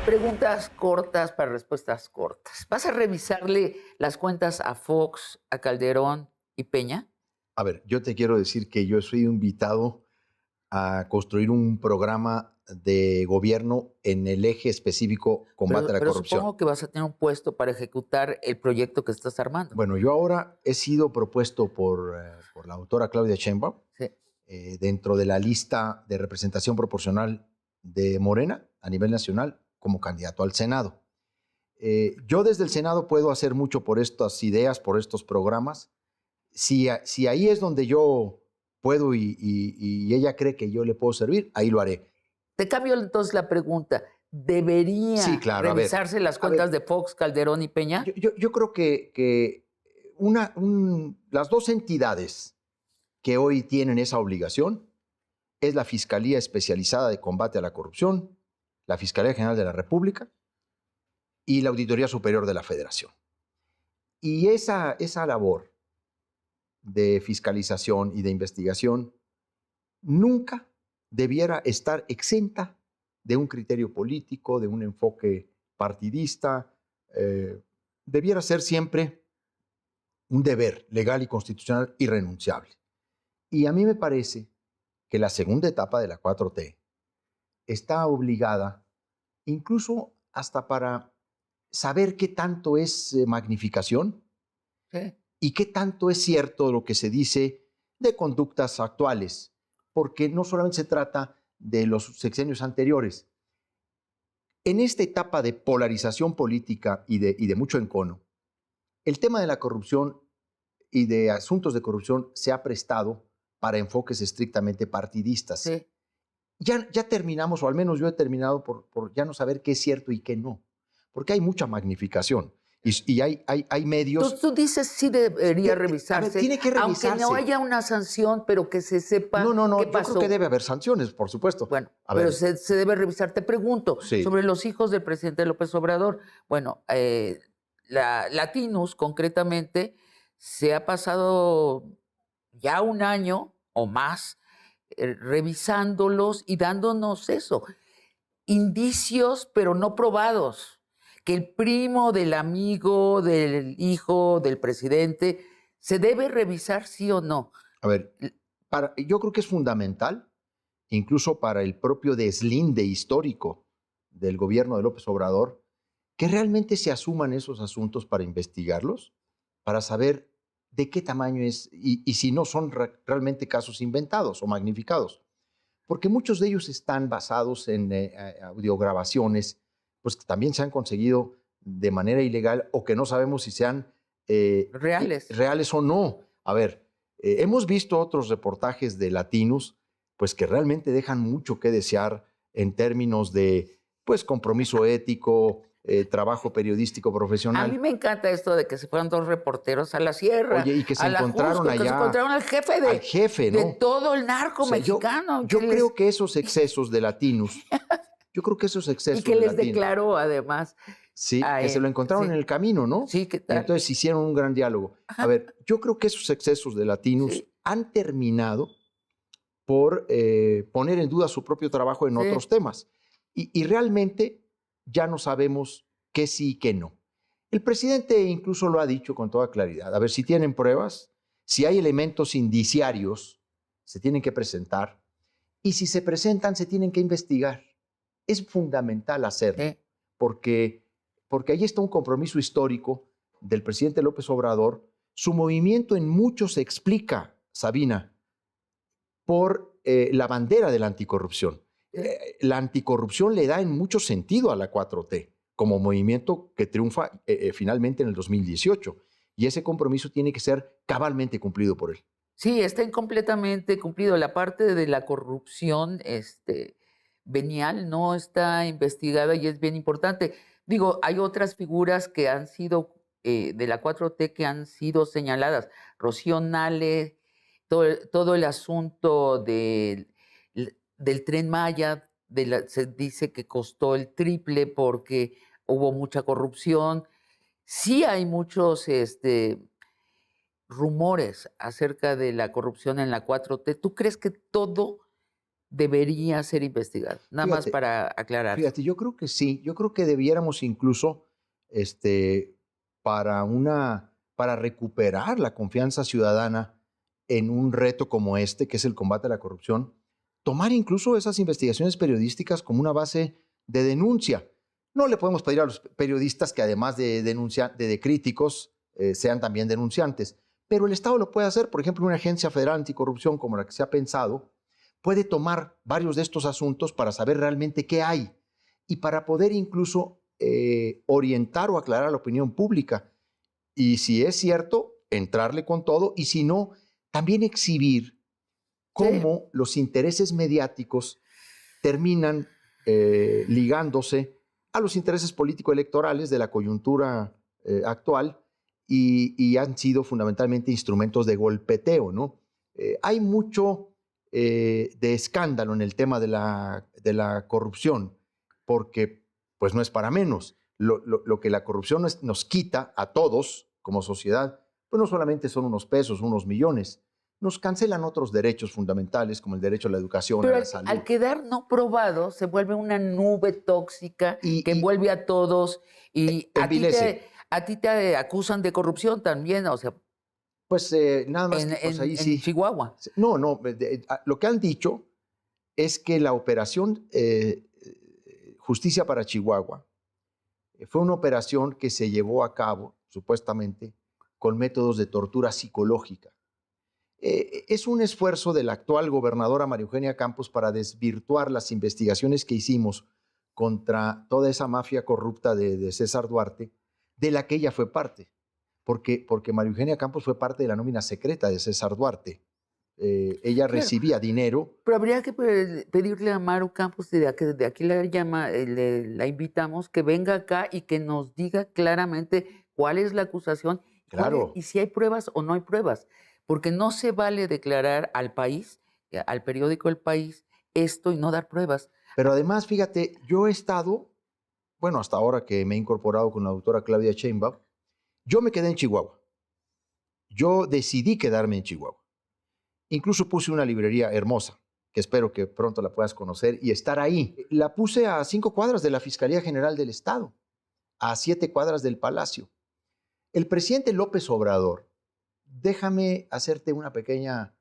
Preguntas cortas para respuestas cortas. ¿Vas a revisarle las cuentas a Fox, a Calderón y Peña? A ver, yo te quiero decir que yo soy invitado a construir un programa de gobierno en el eje específico combate a la corrupción. Supongo que vas a tener un puesto para ejecutar el proyecto que estás armando. Bueno, yo ahora he sido propuesto por la autora Claudia Sheinbaum, sí. Dentro de la lista de representación proporcional de Morena a nivel nacional como candidato al Senado. Yo desde el Senado puedo hacer mucho por estas ideas, por estos programas. Si ahí es donde yo puedo y ella cree que yo le puedo servir, ahí lo haré. Te cambio entonces la pregunta. ¿Debería revisarse las cuentas de Fox, Calderón y Peña? Yo creo que las dos entidades que hoy tienen esa obligación es la Fiscalía Especializada de Combate a la Corrupción, la Fiscalía General de la República y la Auditoría Superior de la Federación. Y esa labor de fiscalización y de investigación nunca debiera estar exenta de un criterio político, de un enfoque partidista. Debiera ser siempre un deber legal y constitucional irrenunciable. Y a mí me parece que la segunda etapa de la 4T está obligada, incluso hasta para saber qué tanto es magnificación y qué tanto es cierto lo que se dice de conductas actuales, porque no solamente se trata de los sexenios anteriores. En esta etapa de polarización política y de mucho encono, el tema de la corrupción y de asuntos de corrupción se ha prestado para enfoques estrictamente partidistas. Sí. Ya terminamos, o al menos yo he terminado por ya no saber qué es cierto y qué no, porque hay mucha magnificación y hay medios. Tú dices sí debería A ver, revisarse, tiene que aunque no revisarse. haya una sanción, pero que se sepa No, qué yo pasó. creo que debe haber sanciones, por supuesto. Bueno, A pero ver, se debe revisar. Te pregunto, sí. sobre los hijos del presidente López Obrador. Bueno, la Latinus, concretamente, se ha pasado ya un año o más revisándolos y dándonos eso, indicios, pero no probados, que el primo del amigo, del hijo del presidente, se debe revisar sí o no. A ver, yo creo que es fundamental, incluso para el propio deslinde histórico del gobierno de López Obrador, que realmente se asuman esos asuntos para investigarlos, para saber de qué tamaño es y si no son realmente casos inventados o magnificados. Porque muchos de ellos están basados en audiograbaciones, pues que también se han conseguido de manera ilegal o que no sabemos si sean reales o no. A ver, hemos visto otros reportajes de Latinus, pues que realmente dejan mucho que desear en términos de, pues, compromiso ético, trabajo periodístico A profesional. mí me encanta esto de que se fueran 2 reporteros a la sierra, Oye, y que se a la encontraron Jusco, que se allá encontraron al jefe ¿no? de todo el narco O sea, mexicano. yo creo que esos excesos de Latinus, yo creo que esos Y excesos que de les Latinus, declaró además sí, a que se lo él. encontraron Sí, en el camino, ¿no? sí, ¿qué Y tal? entonces hicieron un gran diálogo. A ver, yo creo que esos excesos de Latinus Sí, han terminado por poner en duda su propio trabajo en otros sí. temas. Y realmente ya no sabemos qué sí y qué no. El presidente incluso lo ha dicho con toda claridad. A ver, si tienen pruebas, si hay elementos indiciarios, se tienen que presentar. Y si se presentan, se tienen que investigar. Es fundamental hacerlo, Sí. porque ahí está un compromiso histórico del presidente López Obrador. Su movimiento en mucho se explica, Sabina, por la bandera de la anticorrupción. La anticorrupción le da en mucho sentido a la 4T como movimiento que triunfa finalmente en el 2018. Y ese compromiso tiene que ser cabalmente cumplido por él. Sí, está incompletamente cumplido. La parte de la corrupción venial no está investigada y es bien importante. Digo, hay otras figuras que han sido de la 4T que han sido señaladas. Rocío Nale, todo el asunto del Tren Maya, se dice que costó el triple porque hubo mucha corrupción. Sí hay muchos rumores acerca de la corrupción en la 4T. ¿Tú crees que todo debería ser investigado? Nada más Fíjate, para aclarar. Fíjate, yo creo que sí, yo creo que debiéramos incluso, para recuperar la confianza ciudadana en un reto como este, que es el combate a la corrupción, tomar incluso esas investigaciones periodísticas como una base de denuncia. No le podemos pedir a los periodistas que además de críticos, sean también denunciantes, pero el Estado lo puede hacer. Por ejemplo, una agencia federal anticorrupción como la que se ha pensado, puede tomar varios de estos asuntos para saber realmente qué hay y para poder incluso orientar o aclarar a la opinión pública. Y si es cierto, entrarle con todo, y si no, también exhibir cómo los intereses mediáticos terminan ligándose a los intereses político-electorales de la coyuntura actual y han sido fundamentalmente instrumentos de golpeteo, ¿no? Hay mucho de escándalo en el tema de la corrupción, porque pues no es para menos. Lo que la corrupción nos quita a todos como sociedad, pues no solamente son unos pesos, unos millones, nos cancelan otros derechos fundamentales como el derecho a la educación, Pero a la salud. al quedar no probado, se vuelve una nube tóxica que envuelve a todos y a ti te acusan de corrupción también, o sea, pues nada más que pues ahí sí. En Chihuahua. No, lo que han dicho es que la operación Justicia para Chihuahua fue una operación que se llevó a cabo, supuestamente, con métodos de tortura psicológica. Es un esfuerzo de la actual gobernadora María Eugenia Campos para desvirtuar las investigaciones que hicimos contra toda esa mafia corrupta de César Duarte, de la que ella fue parte. porque María Eugenia Campos fue parte de la nómina secreta de César Duarte. Ella Claro. recibía dinero. Pero habría que pedirle a Maru Campos, de aquí la invitamos, que venga acá y que nos diga claramente cuál es la acusación Claro, y si hay pruebas o no hay pruebas. Porque no se vale declarar al país, al periódico El País, esto y no dar pruebas. pero además, fíjate, yo he estado, bueno, hasta ahora que me he incorporado con la doctora Claudia Sheinbaum, yo me quedé en Chihuahua. Yo decidí quedarme en Chihuahua. Incluso puse una librería hermosa, que espero que pronto la puedas conocer y estar ahí. La puse a 5 cuadras de la Fiscalía General del Estado, a 7 cuadras del Palacio. El presidente López Obrador, déjame hacerte una pequeña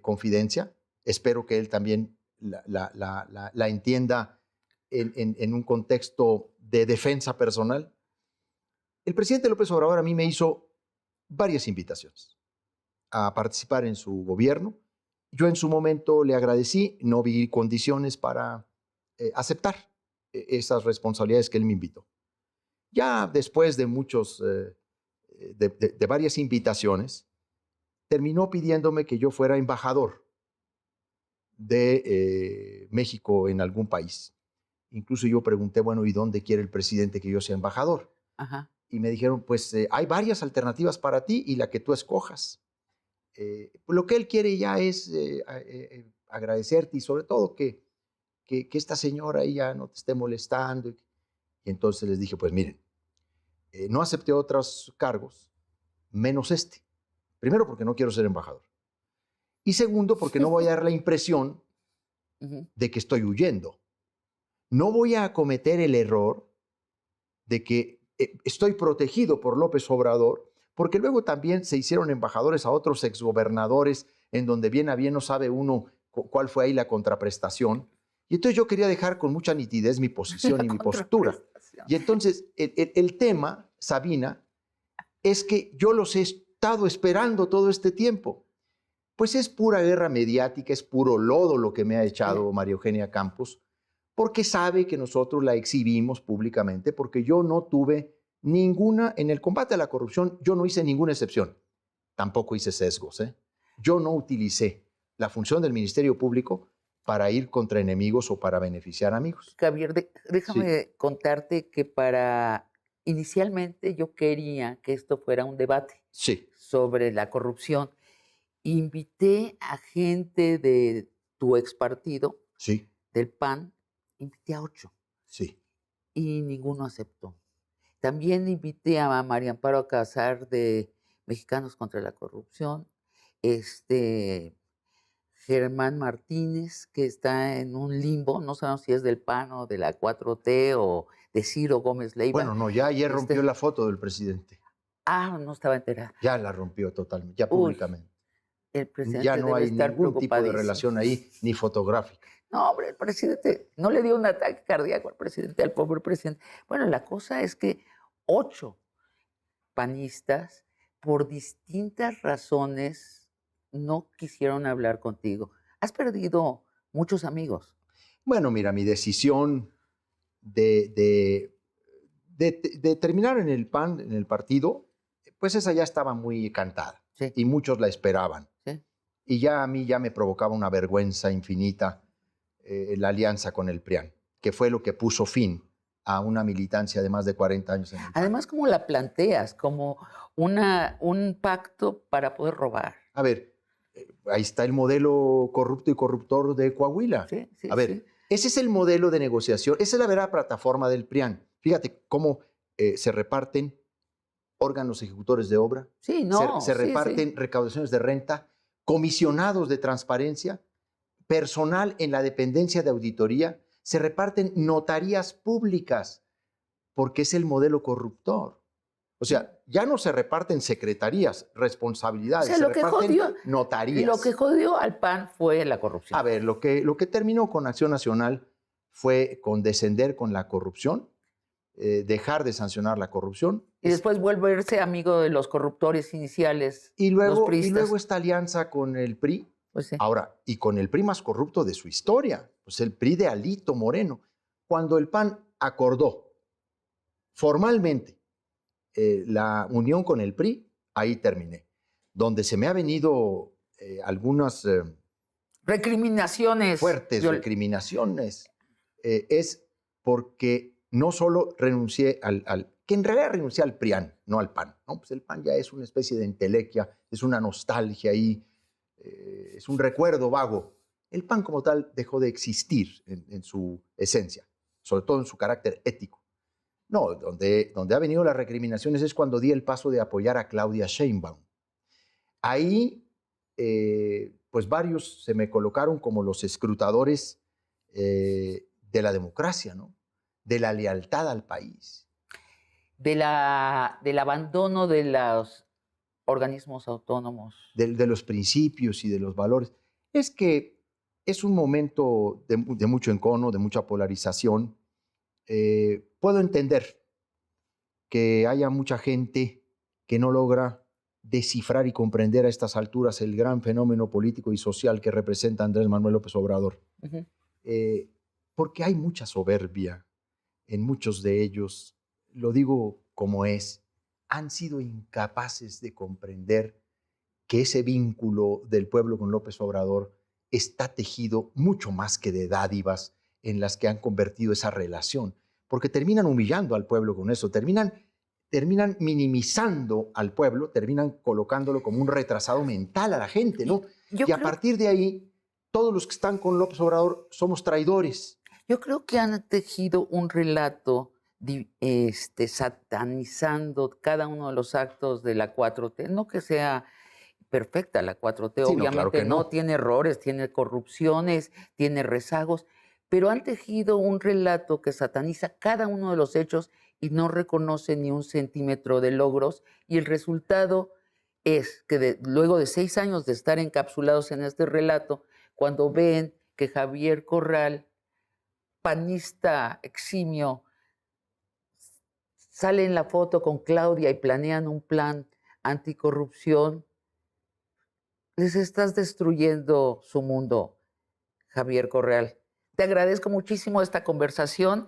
confidencia, espero que él también la entienda en un contexto de defensa personal. El presidente López Obrador a mí me hizo varias invitaciones a participar en su gobierno. Yo en su momento le agradecí, no vi condiciones para aceptar esas responsabilidades que él me invitó. Ya después de de varias invitaciones, terminó pidiéndome que yo fuera embajador de México en algún país. Incluso yo pregunté, bueno, ¿y dónde quiere el presidente que yo sea embajador? Ajá. Y me dijeron, pues hay varias alternativas para ti y la que tú escojas. Lo que él quiere ya es agradecerte y sobre todo que esta señora ya no te esté molestando. Y entonces les dije, pues miren, no acepté otros cargos, menos este. Primero, porque no quiero ser embajador. Y segundo, porque no voy a dar la impresión de que estoy huyendo. No voy a cometer el error de que estoy protegido por López Obrador, porque luego también se hicieron embajadores a otros exgobernadores, en donde bien a bien no sabe uno cuál fue ahí la contraprestación. Y entonces yo quería dejar con mucha nitidez mi posición y mi postura. Y entonces el tema, Sabina, es que yo los he estado esperando todo este tiempo. Pues es pura guerra mediática, es puro lodo lo que me ha echado María Eugenia Campos, porque sabe que nosotros la exhibimos públicamente, porque yo no tuve ninguna, en el combate a la corrupción, yo no hice ninguna excepción. Tampoco hice sesgos, ¿eh? Yo no utilicé la función del Ministerio Público para ir contra enemigos o para beneficiar amigos. Javier, déjame contarte que inicialmente yo quería que esto fuera un debate Sí, sobre la corrupción. Invité a gente de tu ex partido, sí, del PAN, invité a 8 sí. y ninguno aceptó. También invité a María Amparo Alcázar de Mexicanos contra la Corrupción, Germán Martínez, que está en un limbo, no sabemos si es del PAN o de la 4T o de Ciro Gómez Leiva. Bueno, no, ya ayer rompió la foto del presidente. No estaba enterada. Ya la rompió totalmente, ya públicamente. El presidente Ya no debe hay estar ningún tipo de preocupadísimo. relación ahí, ni fotográfica. No, hombre, el presidente no le dio un ataque cardíaco al pobre presidente. Bueno, la cosa es que 8 panistas, por distintas razones, no quisieron hablar contigo. Has perdido muchos amigos. Bueno, mira, mi decisión de terminar en el PAN, en el partido, pues esa ya estaba muy cantada. Sí. Y muchos la esperaban. Sí. Y ya a mí ya me provocaba una vergüenza infinita la alianza con el PRIAN, que fue lo que puso fin a una militancia de más de 40 años en el PAN. Además, ¿cómo la planteas? Como un pacto para poder robar. A ver, ahí está el modelo corrupto y corruptor de Coahuila. Sí, sí, a ver, sí. Ese es el modelo de negociación, esa es la verdadera plataforma del PRIAN. Fíjate cómo se reparten órganos ejecutores de obra, Sí, no, se sí, reparten sí. recaudaciones de renta, comisionados de transparencia, personal en la dependencia de auditoría, se reparten notarías públicas, porque es el modelo corruptor. O sea, ya no se reparten secretarías, responsabilidades, O sea, se reparten notarías. Lo que jodió al PAN fue la corrupción. A ver, lo que terminó con Acción Nacional fue condescender con la corrupción, dejar de sancionar la corrupción. Y después volverse amigo de los corruptores iniciales, y los luego priistas. esta alianza con el PRI. Pues sí. Ahora, y con el PRI más corrupto de su historia, pues el PRI de Alito Moreno. Cuando el PAN acordó formalmente la unión con el PRI, ahí terminé. Donde se me ha venido algunas Recriminaciones. fuertes recriminaciones es porque no solo renuncié que en realidad renuncié al PRIAN, no al PAN, ¿no? Pues el PAN ya es una especie de entelequia, es una nostalgia ahí, es un recuerdo vago. El PAN como tal dejó de existir en su esencia, sobre todo en su carácter ético. No, donde ha venido las recriminaciones es cuando di el paso de apoyar a Claudia Sheinbaum. Ahí, pues varios se me colocaron como los escrutadores de la democracia, ¿no? De la lealtad al país. Del abandono de los organismos autónomos. De los principios y de los valores. Es que es un momento de mucho encono, de mucha polarización. Puedo entender que haya mucha gente que no logra descifrar y comprender a estas alturas el gran fenómeno político y social que representa Andrés Manuel López Obrador. Uh-huh. Porque hay mucha soberbia en muchos de ellos, lo digo como es, han sido incapaces de comprender que ese vínculo del pueblo con López Obrador está tejido mucho más que de dádivas en las que han convertido esa relación, porque terminan humillando al pueblo con eso, terminan minimizando al pueblo, terminan colocándolo como un retrasado mental a la gente, ¿no? Y a partir de ahí, todos los que están con López Obrador somos traidores. Yo creo que han tejido un relato satanizando cada uno de los actos de la 4T, no que sea perfecta la 4T, sí, obviamente no, claro que no, tiene errores, tiene corrupciones, tiene rezagos, pero han tejido un relato que sataniza cada uno de los hechos y no reconoce ni un centímetro de logros, y el resultado es que luego de 6 años de estar encapsulados en este relato, cuando ven que Javier Corral, panista eximio, sale en la foto con Claudia y planean un plan anticorrupción, les estás destruyendo su mundo, Javier Corral. Te agradezco muchísimo esta conversación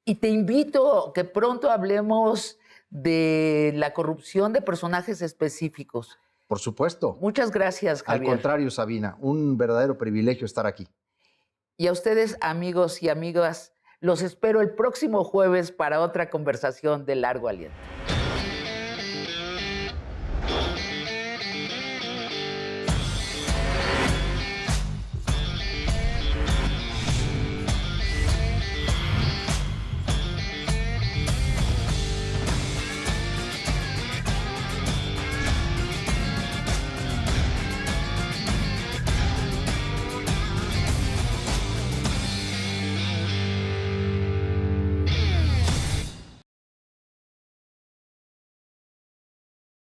y te invito a que pronto hablemos de la corrupción de personajes específicos. Por supuesto. Muchas gracias, Javier. Al contrario, Sabina, un verdadero privilegio estar aquí. Y a ustedes, amigos y amigas, los espero el próximo jueves para otra conversación de largo aliento.